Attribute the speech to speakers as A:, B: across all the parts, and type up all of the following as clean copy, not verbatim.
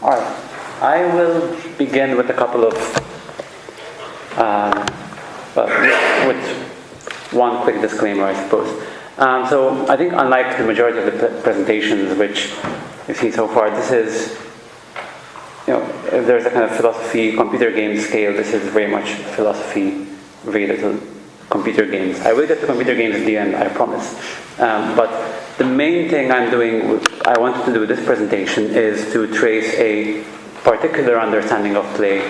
A: All right. I will begin with a couple of, with one quick disclaimer, I suppose. So I think unlike the majority of the presentations which you've seen so far, this is, if there's a kind of philosophy, computer game scale, this is very much philosophy, very little computer games. I will get to computer games at the end, I promise. But the main thing I wanted to do with this presentation is to trace a particular understanding of play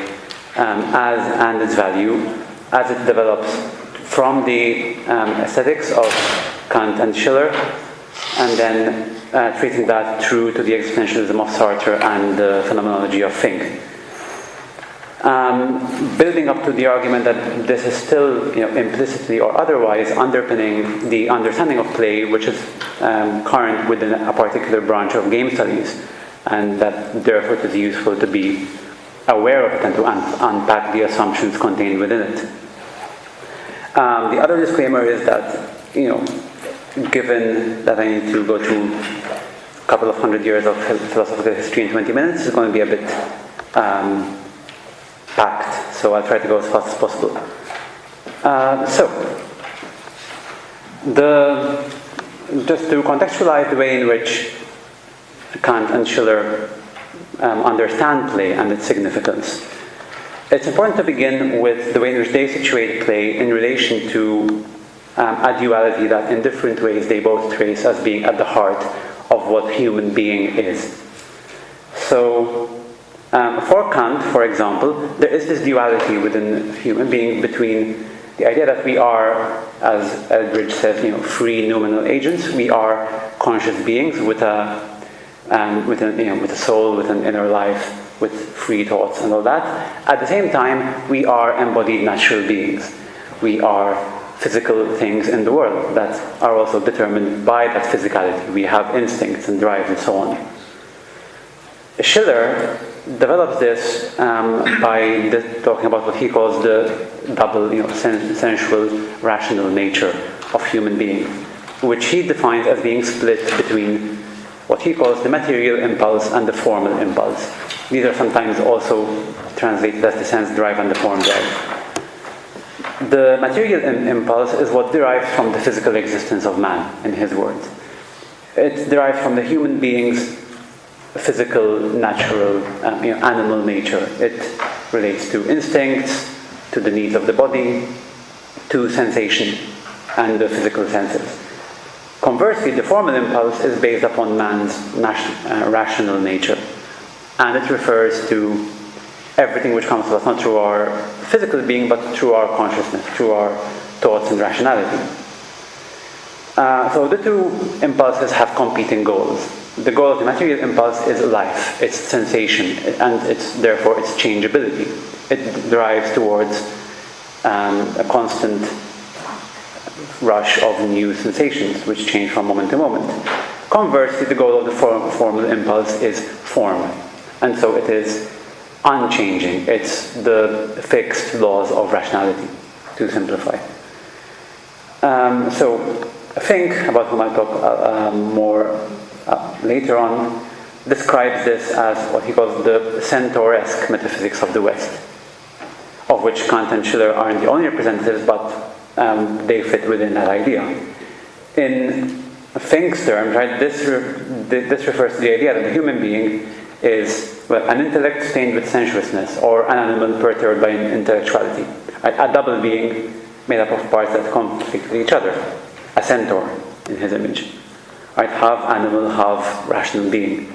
A: and its value as it develops from the aesthetics of Kant and Schiller, and then tracing that through to the existentialism of Sartre and the phenomenology of Fink. Building up to the argument that this is still, implicitly or otherwise underpinning the understanding of play, which is current within a particular branch of game studies, and that therefore it is useful to be aware of it and to unpack the assumptions contained within it. The other disclaimer is that, given that I need to go through a couple of 100 years of philosophical history in 20 minutes, it's going to be a bit packed, so I'll try to go as fast as possible. Just to contextualize the way in which Kant and Schiller understand play and its significance, it's important to begin with the way in which they situate play in relation to a duality that in different ways they both trace as being at the heart of what human being is. So, for Kant, for example, there is this duality within human being between the idea that we are, as Eldridge says, free nominal agents. We are conscious beings with a soul, with an inner life, with free thoughts and all that. At the same time, we are embodied natural beings. We are physical things in the world that are also determined by that physicality. We have instincts and drives and so on. Schiller develops this by talking about what he calls the double, sensual, rational nature of human beings, which he defines as being split between what he calls the material impulse and the formal impulse. These are sometimes also translated as the sense drive and the form drive. The material impulse is what derives from the physical existence of man, in his words. It derives from the human being's physical, natural, animal nature. It relates to instincts, to the needs of the body, to sensation and the physical senses. Conversely, the formal impulse is based upon man's rational nature, and it refers to everything which comes to us not through our physical being, but through our consciousness, through our thoughts and rationality. So the two impulses have competing goals. The goal of the material impulse is life, its sensation, and therefore its changeability. It drives towards a constant rush of new sensations, which change from moment to moment. Conversely, the goal of the formal impulse is form, and so it is unchanging. It's the fixed laws of rationality, to simplify. So, Fink, about whom I'll talk more later on, describes this as what he calls the centaur-esque metaphysics of the West, of which Kant and Schiller aren't the only representatives, but they fit within that idea. In Fink's terms, right, this refers to the idea that the human being is an intellect stained with sensuousness, or an animal perturbed by intellectuality. Right? A double being made up of parts that conflict with each other. A centaur, in his image. Right? Half animal, half rational being.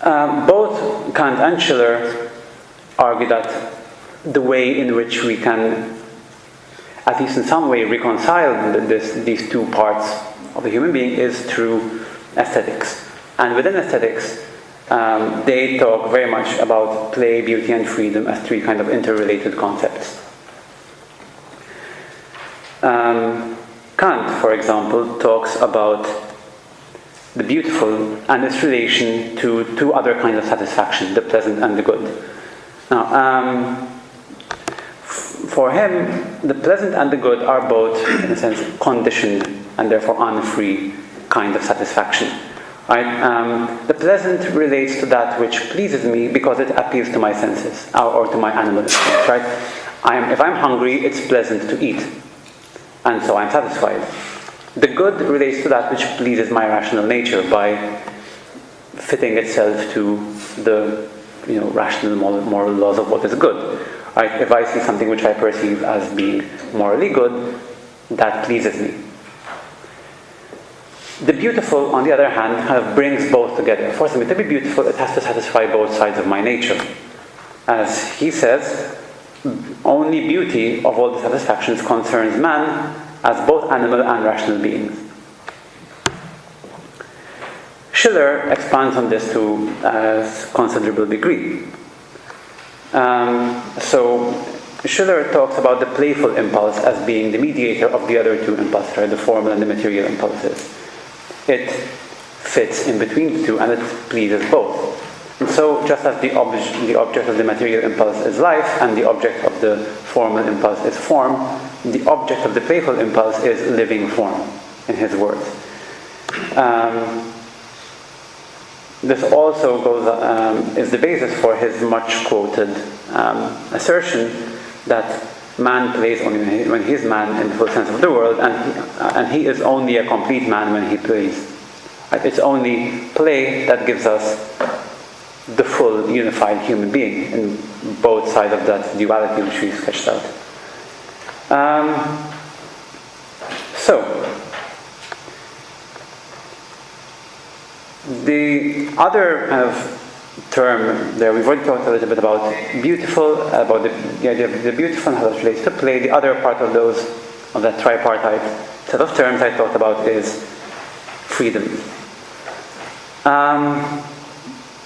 A: Both Kant and Schiller argue that the way in which we can, at least in some way, reconcile these two parts of the human being is through aesthetics. And within aesthetics, they talk very much about play, beauty, and freedom as three kind of interrelated concepts. Kant, for example, talks about the beautiful and its relation to two other kinds of satisfaction, the pleasant and the good. Now, for him, the pleasant and the good are both, in a sense, conditioned and therefore unfree kind of satisfaction. Right? The pleasant relates to that which pleases me because it appeals to my senses or to my animal instincts. Right? If I'm hungry, it's pleasant to eat, and so I'm satisfied. The good relates to that which pleases my rational nature by fitting itself to the rational moral laws of what is good. Right? If I see something which I perceive as being morally good, that pleases me. The beautiful, on the other hand, kind of brings both together. For something to be beautiful, it has to satisfy both sides of my nature. As he says, only beauty of all the satisfactions concerns man as both animal and rational beings. Schiller expands on this to a considerable degree. So Schiller talks about the playful impulse as being the mediator of the other two impulses, right? The formal and the material impulses. It fits in between the two and it pleases both. And so just as the object of the material impulse is life and the object of the formal impulse is form, the object of the playful impulse is living form, in his words. This also is the basis for his much quoted assertion that man plays only when he is man in the full sense of the word, and he is only a complete man when he plays. It's only play that gives us the full unified human being in both sides of that duality which we sketched out. The other kind of term there, we've already talked a little bit about beautiful, about the idea of the beautiful and how that relates to play. The other part of that tripartite set of terms I talked about is freedom.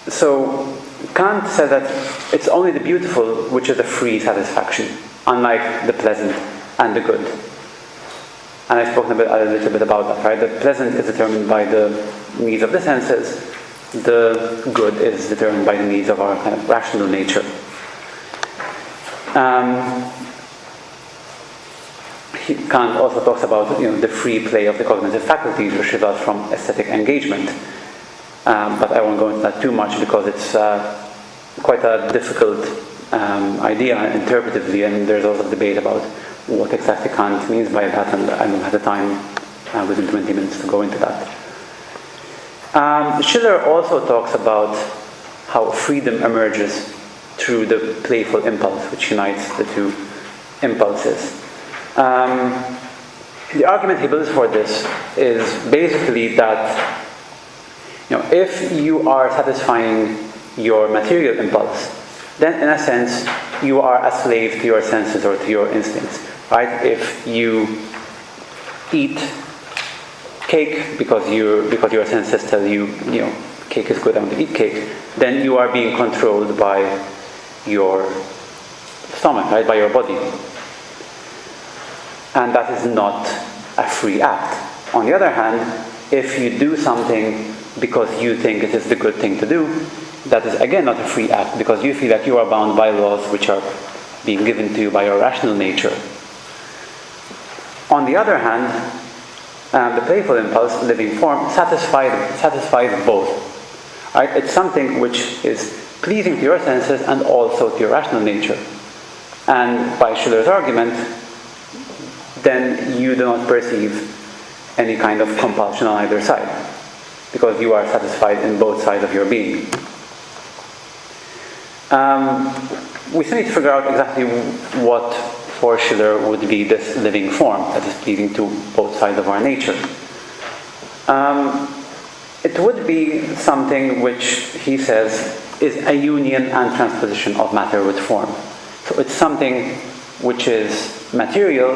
A: So Kant said that it's only the beautiful which is a free satisfaction, unlike the pleasant and the good. And I've spoken a little bit about that, right? The pleasant is determined by the needs of the senses. The good is determined by the needs of our kind of rational nature. Kant also talks about the free play of the cognitive faculties, which results from aesthetic engagement. But I won't go into that too much because it's quite a difficult idea interpretively, and there's also debate about what exactly Kant means by that, and I don't have the time within 20 minutes to go into that. Schiller also talks about how freedom emerges through the playful impulse, which unites the two impulses. The argument he builds for this is basically that if you are satisfying your material impulse, then in a sense you are a slave to your senses or to your instincts, right? If you eat cake because your senses tell you cake is good, I want to eat cake, then you are being controlled by your stomach, right? By your body, and that is not a free act. On the other hand, if you do something because you think it is the good thing to do, that is again not a free act, because you feel that you are bound by laws which are being given to you by your rational nature. On the other hand, the playful impulse, living form, satisfies both. Right? It's something which is pleasing to your senses and also to your rational nature. And by Schiller's argument, then you do not perceive any kind of compulsion on either side, because you are satisfied in both sides of your being. We still need to figure out exactly what for Schiller would be this living form that is pleasing to both sides of our nature. It would be something which he says is a union and transposition of matter with form. So it's something which is material,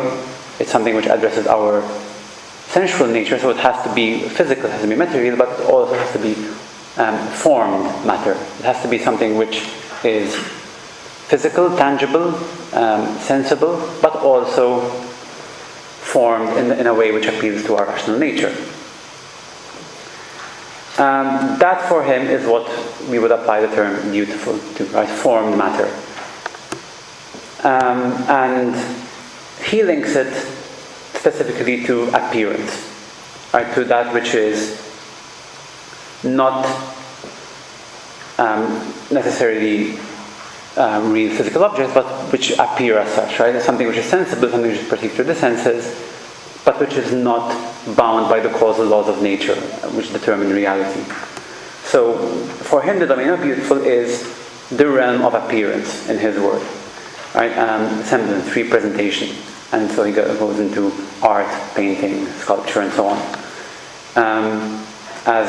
A: it's something which addresses our sensual nature, so it has to be physical, it has to be material, but it also has to be formed matter. It has to be something which is physical, tangible, sensible, but also formed in a way which appeals to our rational nature. That for him is what we would apply the term beautiful to, right? Formed matter. And he links it specifically to appearance, right? To that which is not necessarily real physical objects, but which appear as such, right? Something which is sensible, something which is perceived through the senses, but which is not bound by the causal laws of nature, which determine reality. So, for him, the domain of beautiful is the realm of appearance, in his word, right? Semblance, representation, and so he goes into art, painting, sculpture, and so on. As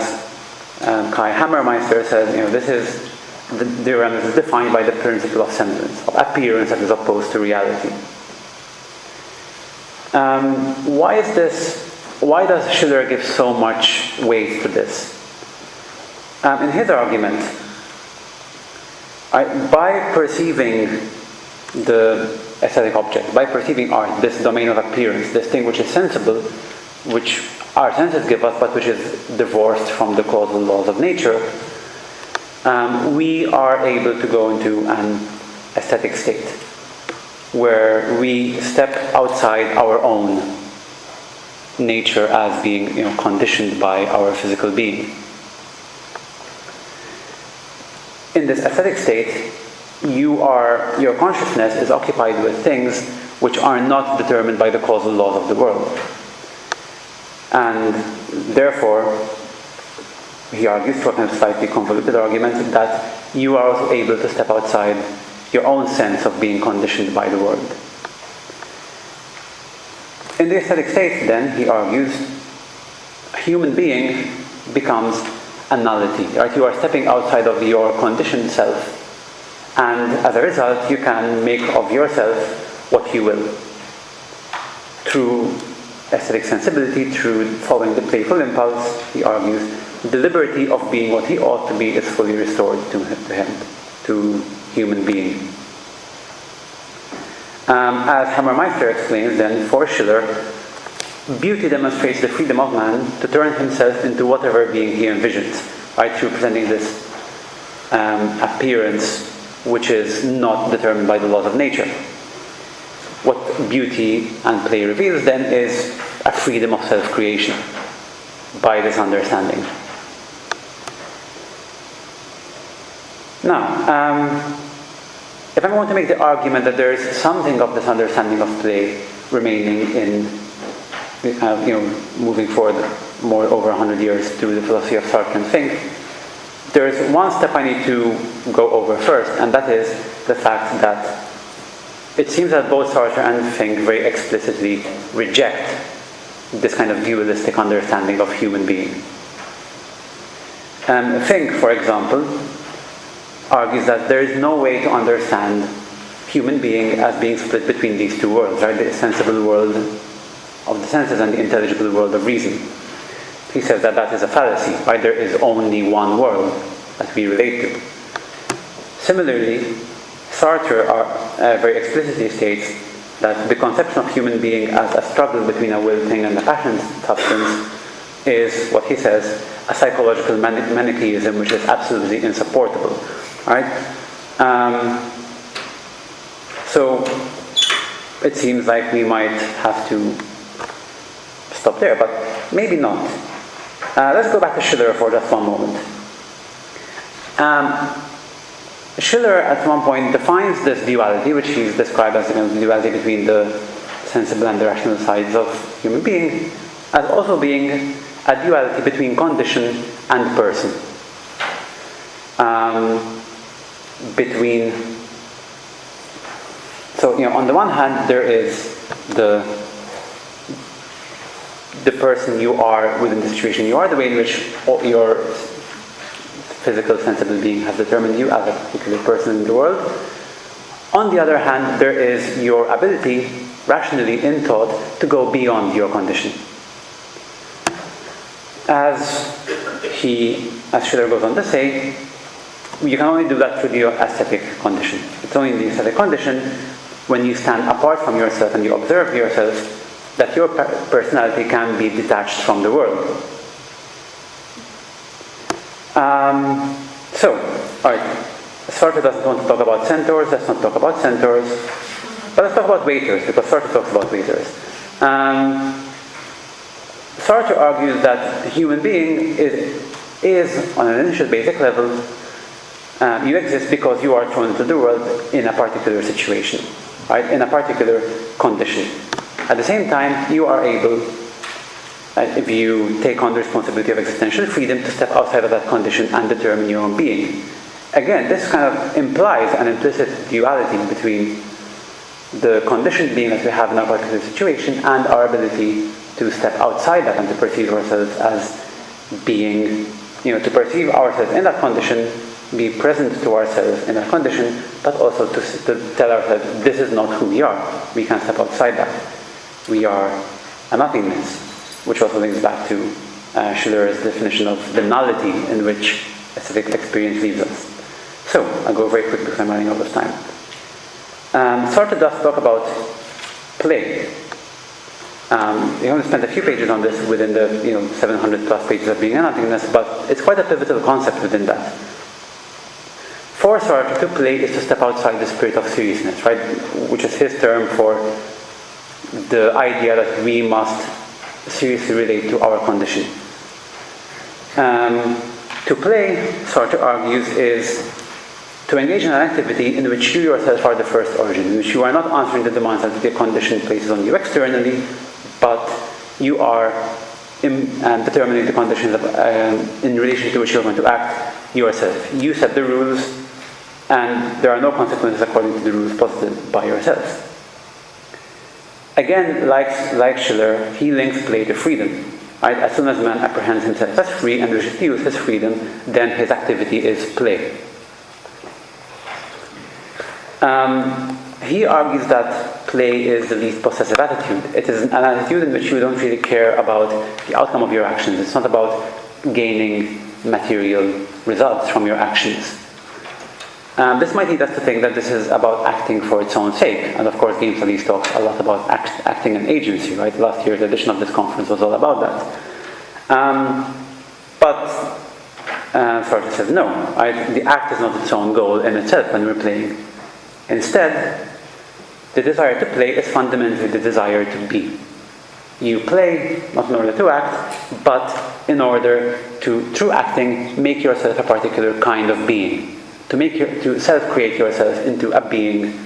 A: Kai Hammermeister says, this is the realm is defined by the principle of semblance, of appearance as opposed to reality. Why is this? Why does Schiller give so much weight to this? In his argument, by perceiving the aesthetic object, by perceiving art, this domain of appearance, this thing which is sensible, which our senses give us, but which is divorced from the causal laws of nature, we are able to go into an aesthetic state where we step outside our own nature as being, conditioned by our physical being. In this aesthetic state, your consciousness is occupied with things which are not determined by the causal laws of the world. And therefore, he argues, through a kind of slightly convoluted argument, that you are also able to step outside your own sense of being conditioned by the world. In the aesthetic state, then, he argues, a human being becomes a nullity. Right? You are stepping outside of your conditioned self, and as a result, you can make of yourself what you will. Through aesthetic sensibility, through following the playful impulse, he argues, the liberty of being what he ought to be is fully restored to him, to human being. As Hammermeister explains, then, for Schiller, beauty demonstrates the freedom of man to turn himself into whatever being he envisions, right, through presenting this appearance which is not determined by the laws of nature. What beauty and play reveals, then, is a freedom of self-creation by this understanding. Now, if I'm going to make the argument that there is something of this understanding of play remaining in, moving forward more over 100 years through the philosophy of Sartre and Fink, there is one step I need to go over first, and that is the fact that it seems that both Sartre and Fink very explicitly reject this kind of dualistic understanding of human being. Fink, for example, argues that there is no way to understand human being as being split between these two worlds, right? The sensible world of the senses and the intelligible world of reason. He says that that is a fallacy, right? There is only one world that we relate to. Similarly, Sartre very explicitly states that the conception of human being as a struggle between a will thing and a passion substance is, what he says, a psychological manichaeism which is absolutely insupportable. Right? So it seems like we might have to stop there, but maybe not. Let's go back to Schiller for just one moment. Schiller at one point defines this duality, which he's described as the duality between the sensible and the rational sides of human being, as also being a duality between condition and person. On the one hand, there is the person you are within the situation you are, the way in which your physical, sensible being has determined you as a particular person in the world. On the other hand, there is your ability, rationally in thought, to go beyond your condition. As Schiller goes on to say, you can only do that through your aesthetic condition. It's only in the aesthetic condition, when you stand apart from yourself and you observe yourself, that your personality can be detached from the world. Alright, Sartre doesn't want to talk about centaurs, let's not talk about centaurs, but let's talk about waiters, because Sartre talks about waiters. Sartre argues that the human being is, on an initial basic level, you exist because you are thrown into the world in a particular situation, right? In a particular condition. At the same time, you are able, if you take on the responsibility of existential freedom, to step outside of that condition and determine your own being. Again, this kind of implies an implicit duality between the conditioned being that we have in our particular situation and our ability to step outside that and to perceive ourselves as being, to perceive ourselves in that condition, be present to ourselves in that condition, but also to tell ourselves this is not who we are. We can step outside that. We are a nothingness, which also links back to Schiller's definition of the nullity in which aesthetic experience leaves us. So, I'll go very quick because I'm running out of time. Sartre does talk about play. He only spent a few pages on this within the 700 plus pages of Being and Nothingness, but it's quite a pivotal concept within that. For Sartre, to play is to step outside the spirit of seriousness, right? Which is his term for the idea that we must seriously relate to our condition. To play, Sartre argues, is to engage in an activity in which you yourself are the first origin, in which you are not answering the demands that the condition places on you externally, but you are determining the conditions in relation to which you're going to act yourself. You set the rules, and there are no consequences according to the rules posited by yourself. Again, like Schiller, he links play to freedom. Right? As soon as man apprehends himself as free and wishes to use his freedom, then his activity is play. He argues that play is the least possessive attitude. It is an attitude in which you don't really care about the outcome of your actions. It's not about gaining material results from your actions. This might lead us to think that this is about acting for its own sake. And of course, Game Studies talks a lot about acting and agency, right? Last year's edition of this conference was all about that. But Sartre says no, right? The act is not its own goal in itself when we're playing. Instead, the desire to play is fundamentally the desire to be. You play not in order to act, but in order to, through acting, make yourself a particular kind of being. To self-create yourself into a being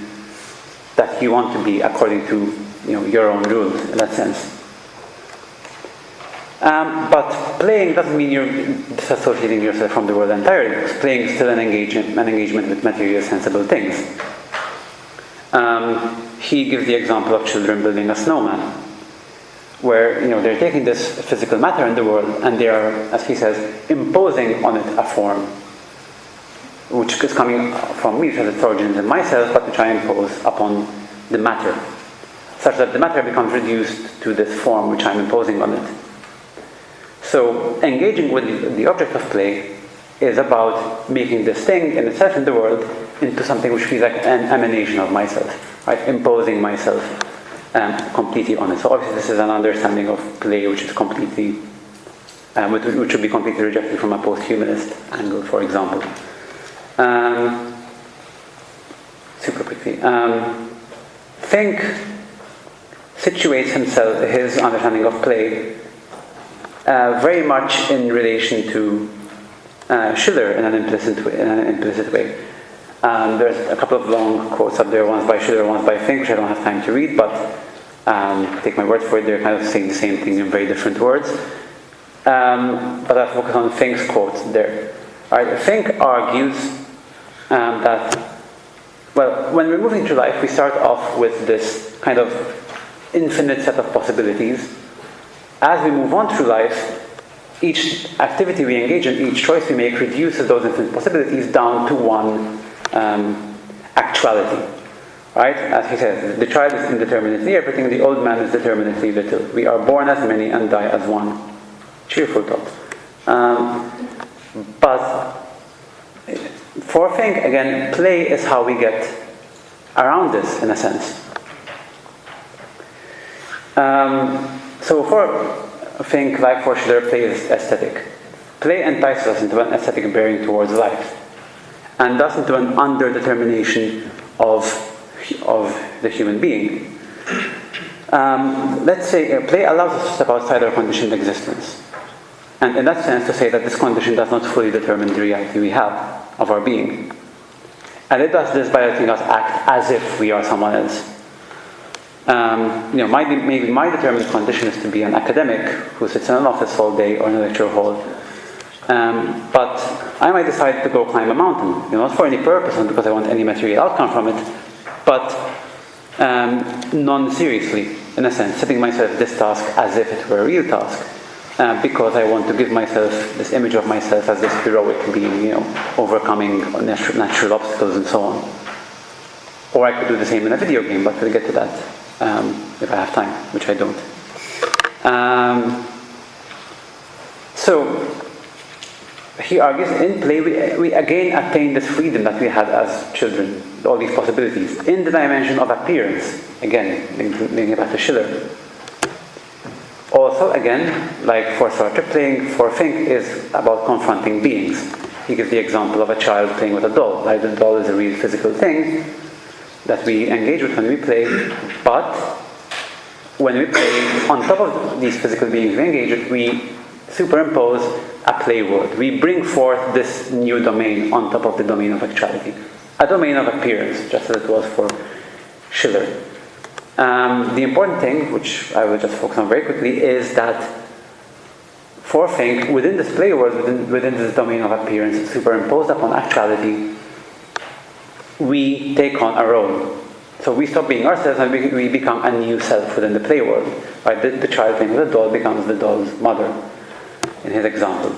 A: that you want to be according to your own rules, in that sense. But playing doesn't mean you're disassociating yourself from the world entirely, because playing is still an engagement with material, sensible things. He gives the example of children building a snowman, where they're taking this physical matter in the world and they are, as he says, imposing on it a form, which is coming from me, which has its origins in myself, but which I impose upon the matter, such that the matter becomes reduced to this form which I'm imposing on it. So, engaging with the object of play is about making this thing in itself in the world into something which feels like an emanation of myself, right? Imposing myself completely on it. So obviously this is an understanding of play which is completely, which would be completely rejected from a post-humanist angle, for example. Super quickly. Fink situates his understanding of play very much in relation to Schiller in an implicit way. There's a couple of long quotes up there, one's by Schiller, one's by Fink, which I don't have time to read, but take my word for it, they're kind of saying the same thing in very different words. But I'll focus on Fink's quotes there. Right, Fink argues that, well, when we're moving through life, we start off with this kind of infinite set of possibilities. As we move on through life, each activity we engage in, each choice we make, reduces those infinite possibilities down to one actuality. Right? As he says, the child is indeterminately everything, the old man is determinately little. We are born as many and die as one. Cheerful thought. But for Fink, again, play is how we get around this, in a sense. So for Fink, like for Schiller, play is aesthetic. Play entices us into an aesthetic bearing towards life, and thus into an underdetermination of the human being. Let's say play allows us to step outside our conditioned existence. And in that sense, to say that this condition does not fully determine the reality we have of our being. And it does this by letting us act as if we are someone else. Maybe my determined condition is to be an academic who sits in an office all day or in a lecture hall. But I might decide to go climb a mountain, not for any purpose, not because I want any material outcome from it, but non-seriously, in a sense, setting myself this task as if it were a real task, because I want to give myself this image of myself as this heroic being, overcoming natural obstacles and so on. Or I could do the same in a video game, but we'll get to that if I have time, which I don't. So he argues, in play we again attain this freedom that we had as children, all these possibilities, in the dimension of appearance, again, linking it back to Schiller. Also, again, like for Sartre, playing for Fink is about confronting beings. He gives the example of a child playing with a doll. Right? The doll is a real physical thing that we engage with when we play, but when we play, on top of these physical beings we engage with, we superimpose a play world. We bring forth this new domain on top of the domain of actuality. A domain of appearance, just as it was for Schiller. The important thing, which I will just focus on very quickly, is that for Fink, within this play world, within this domain of appearance superimposed upon actuality, we take on a role. So we stop being ourselves and we become a new self within the play world. Right? The child playing with a doll becomes the doll's mother, in his example.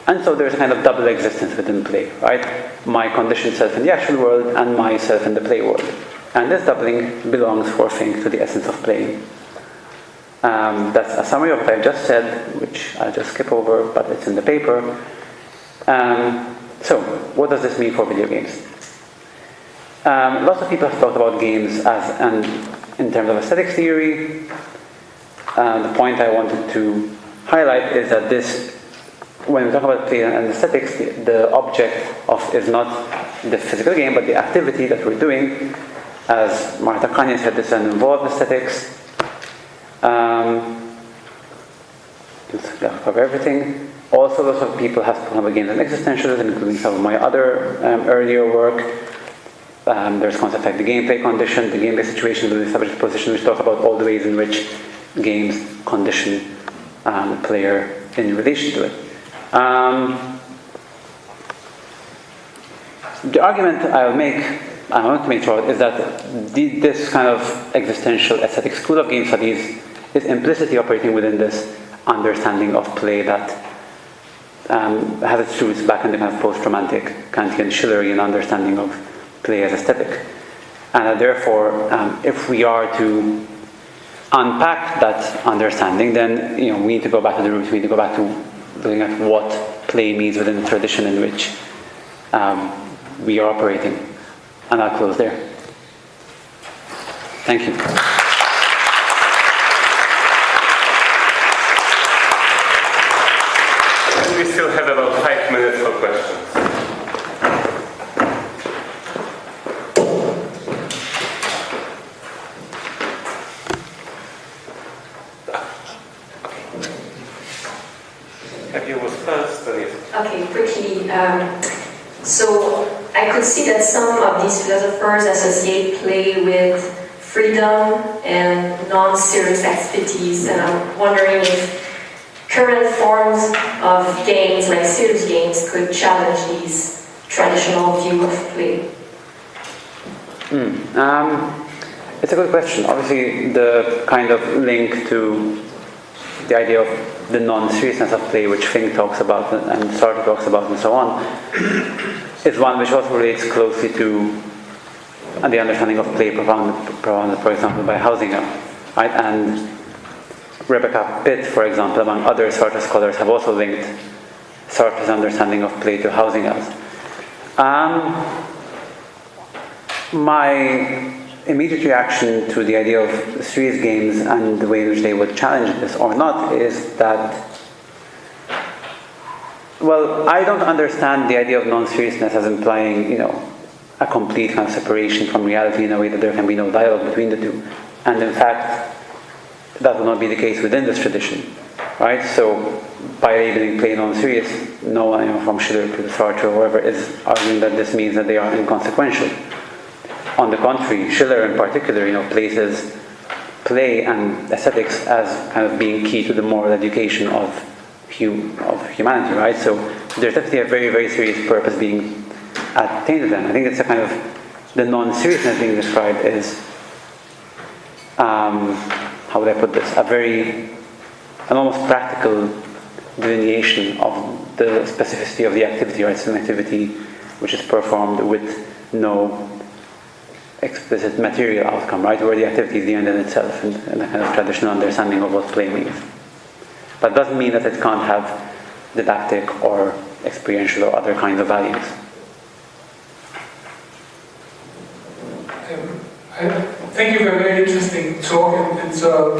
A: And so there's a kind of double existence within play, right? My conditioned self in the actual world and myself in the play world. And this doubling belongs for Fink to the essence of playing. That's a summary of what I've just said, which I'll just skip over, but it's in the paper. So, what does this mean for video games? Lots of people have talked about games in terms of aesthetics theory. The point I wanted to highlight is that when we talk about play and aesthetics, the object is not the physical game, but the activity that we're doing. As Martha Kanye said, this is an involved aesthetics. Cover everything. Also, lots of people have spoken about games and existentialism, including some of my other earlier work. There's concepts like the gameplay condition, the gameplay situation, the established position, which talk about all the ways in which games condition the player in relation to it. The argument I want to make throughout is that this kind of existential aesthetic school of game studies is implicitly operating within this understanding of play that has its roots back in the kind of post-romantic Kantian Schillerian understanding of play as aesthetic. And therefore, if we are to unpack that understanding, then we need to go back to the roots. We need to go back to looking at what play means within the tradition in which we are operating. And I'll close there. Thank you.
B: And we still have about 5 minutes for questions. Have was first, then yes.
C: Okay, quickly. So I could see that some of these philosophers associate play with freedom and non-serious activities, and I'm wondering if current forms of games, like serious games, could challenge these traditional view of play.
A: It's a good question. Obviously, the kind of link to the idea of the non-seriousness of play, which Fink talks about and Sartre talks about and so on, is one which also relates closely to the understanding of play propounded, for example, by Hausinger. Right? And Rebecca Pitt, for example, among other Sartre scholars, have also linked Sartre's understanding of play to Hausinger's. My immediate reaction to the idea of serious games and the way in which they would challenge this or not is that, well, I don't understand the idea of non-seriousness as implying, a complete kind of separation from reality in a way that there can be no dialogue between the two. And in fact, that will not be the case within this tradition. right? So by labeling play non-serious, no one, from Schiller to Sartre or whoever, is arguing that this means that they are inconsequential. On the contrary, Schiller in particular, places play and aesthetics as kind of being key to the moral education of humanity, right? So there's definitely a very, very serious purpose being attained to them. I think it's a kind of, the non-seriousness being described is, how would I put this? An almost practical delineation of the specificity of the activity, right? It's an activity which is performed with no explicit material outcome, right? Where the activity is the end in itself, and a kind of traditional understanding of what play means. But it doesn't mean that it can't have didactic or experiential or other kinds of values.
D: Thank you for a very interesting talk, and so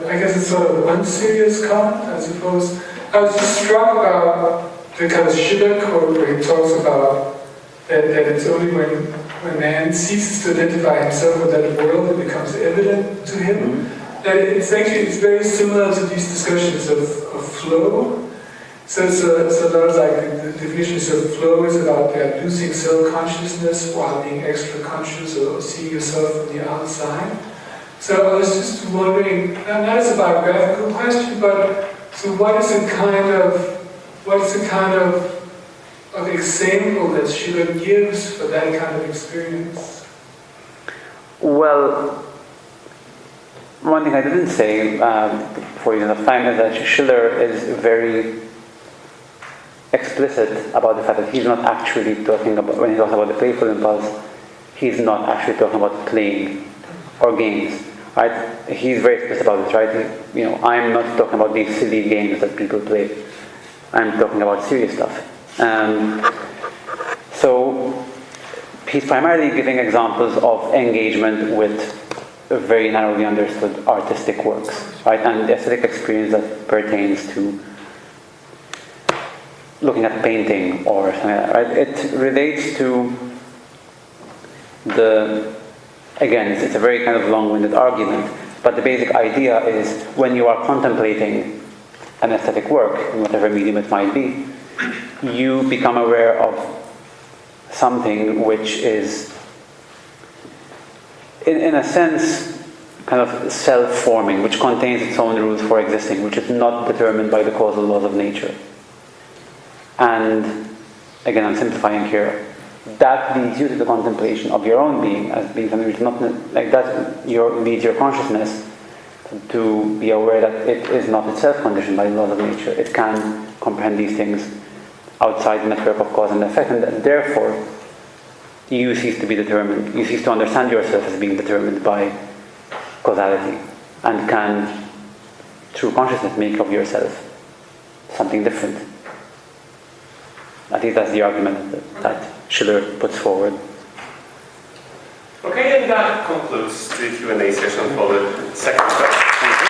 D: I guess it's sort of unserious comment, I suppose. I was just struck about the kind of Schiller quote where he talks about that it's only when man ceases to identify himself with that world that becomes evident to him. That it's very similar to these discussions of flow. So it's a lot of like the definitions of flow is about losing self-consciousness while being extra conscious or seeing yourself from the outside. So I was just wondering, not as a biographical question, but so what is the kind of example that Schiller gives for that kind of experience?
A: Well, one thing I didn't say for reasons of time is that Schiller is very explicit about the fact that he's not actually talking about, when he talks about the playful impulse, he's not actually talking about playing or games, right? He's very explicit about this, right? I'm not talking about these silly games that people play. I'm talking about serious stuff. So he's primarily giving examples of engagement with very narrowly understood artistic works, right? And the aesthetic experience that pertains to looking at painting or something like that, right? It relates to again, it's a very kind of long-winded argument, but the basic idea is when you are contemplating an aesthetic work, in whatever medium it might be, you become aware of something which is, in a sense, kind of self-forming, which contains its own rules for existing, which is not determined by the causal laws of nature. And again, I'm simplifying here. That leads you to the contemplation of your own being as being something which is not like that. Leads your consciousness to be aware that it is not itself conditioned by the laws of nature. It can comprehend these things outside the network of cause and effect, and therefore you cease to be determined. You cease to understand yourself as being determined by causality, and can, through consciousness, make of yourself something different. I think that's the argument that Schiller puts forward.
B: Okay, and that concludes the Q&A session for the second question.